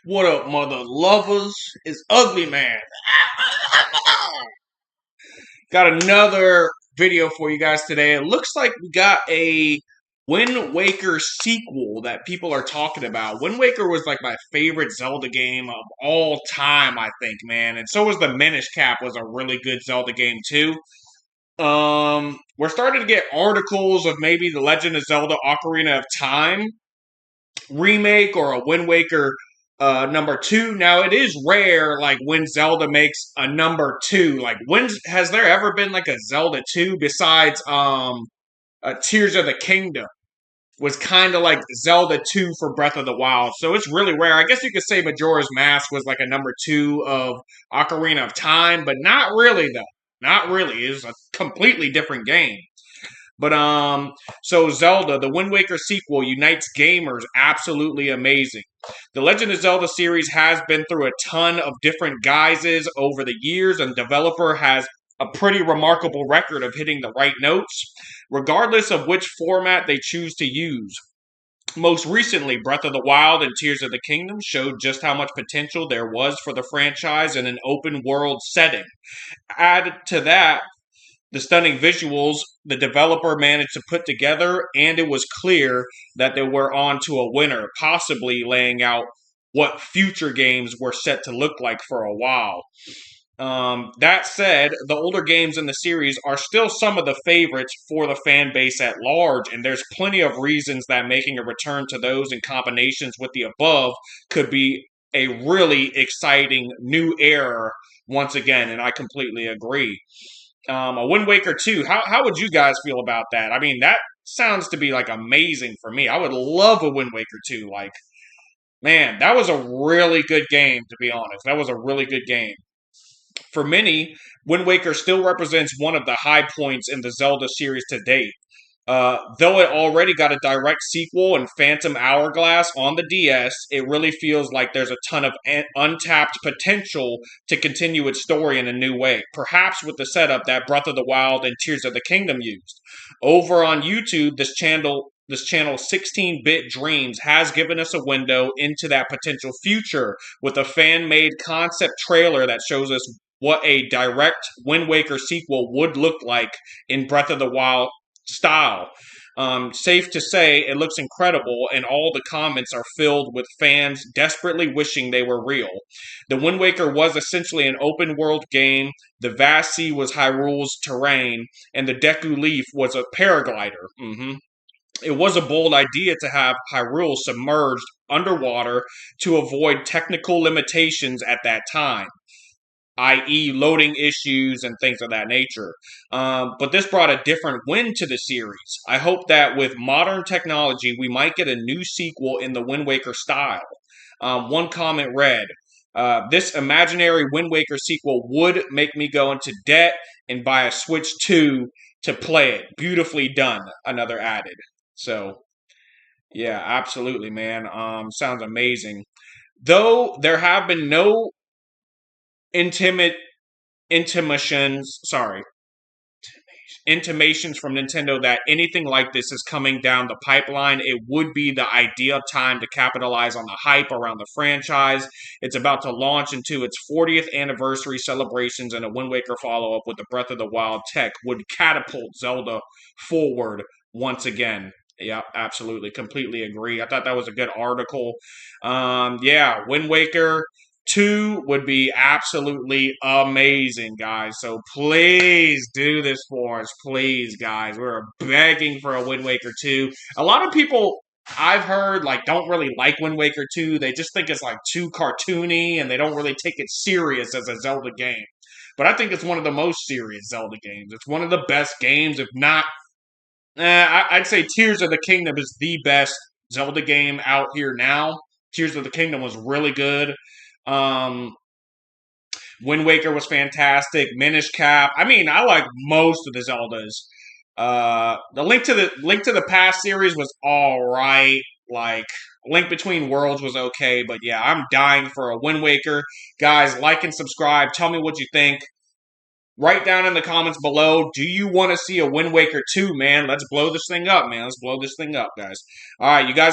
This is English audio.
What up, mother lovers? It's Ugly Man. Got another video for you guys today. It looks like we got a Wind Waker sequel that people are talking about. Wind Waker was like my favorite Zelda game of all time, I think, man. And so was the Minish Cap was a really good Zelda game too. We're starting to get articles of maybe the Legend of Zelda Ocarina of Time remake or a Wind Waker number two. Now it is rare, like when Zelda makes a number two. Like when has there ever been like a Zelda two besides Tears of the Kingdom? Was kind of like Zelda 2 for Breath of the Wild. So it's really rare. I guess you could say Majora's Mask was like a number 2 of Ocarina of Time, but not really though. Not really. It's a completely different game. But so Zelda, the Wind Waker sequel, unites gamers. Absolutely amazing. The Legend of Zelda series has been through a ton of different guises over the years, and the developer has a pretty remarkable record of hitting the right notes, regardless of which format they choose to use. Most recently, Breath of the Wild and Tears of the Kingdom showed just how much potential there was for the franchise in an open world setting. Add to that the stunning visuals the developer managed to put together, and it was clear that they were on to a winner, possibly laying out what future games were set to look like for a while. That said, the older games in the series are still some of the favorites for the fan base at large, and there's plenty of reasons that making a return to those in combinations with the above could be a really exciting new era once again, and I completely agree. A Wind Waker 2, how would you guys feel about that? I mean, that sounds to be like amazing for me. I would love a Wind Waker 2. Like, man, that was a really good game, to be honest. That was a really good game. For many, Wind Waker still represents one of the high points in the Zelda series to date. Though it already got a direct sequel in Phantom Hourglass on the DS, it really feels like there's a ton of untapped potential to continue its story in a new way, perhaps with the setup that Breath of the Wild and Tears of the Kingdom used. Over on YouTube, this channel 16-bit dreams has given us a window into that potential future with a fan-made concept trailer that shows us what a direct Wind Waker sequel would look like in Breath of the Wild style. Safe to say, it looks incredible, and all the comments are filled with fans desperately wishing they were real. The Wind Waker was essentially an open world game. The vast sea was Hyrule's terrain, and the Deku Leaf was a paraglider. It was a bold idea to have Hyrule submerged underwater to avoid technical limitations at that time, i.e., loading issues and things of that nature. But this brought a different wind to the series. I hope that with modern technology, we might get a new sequel in the Wind Waker style. One comment read, this imaginary Wind Waker sequel would make me go into debt and buy a Switch 2 to play it. Beautifully done, another added. So, yeah, absolutely, man. Sounds amazing. Though there have been no intimate intimations sorry intimations from Nintendo that anything like this is coming down the pipeline, it would be the ideal time to capitalize on the hype around the franchise. It's about to launch into its 40th anniversary celebrations, and a Wind Waker follow-up with the Breath of the Wild tech would catapult Zelda forward once again. Yeah, absolutely. Completely agree. I thought that was a good article. Yeah, Wind Waker 2 would be absolutely amazing, guys. So please do this for us. Please, guys. We're begging for a Wind Waker 2. A lot of people I've heard like don't really like Wind Waker 2. They just think it's like too cartoony and they don't really take it serious as a Zelda game. But I think it's one of the most serious Zelda games. It's one of the best games, if not I'd say Tears of the Kingdom is the best Zelda game out here now. Tears of the Kingdom was really good. Um, Wind Waker was fantastic. Minish Cap. I mean, I like most of the Zeldas. The Link to the Past series was all right. Like Link Between Worlds was okay, but yeah, I'm dying for a Wind Waker. Guys, like and subscribe. Tell me what you think. Write down in the comments below, do you want to see a Wind Waker 2, man? Let's blow this thing up, man. Let's blow this thing up, guys. All right, you guys.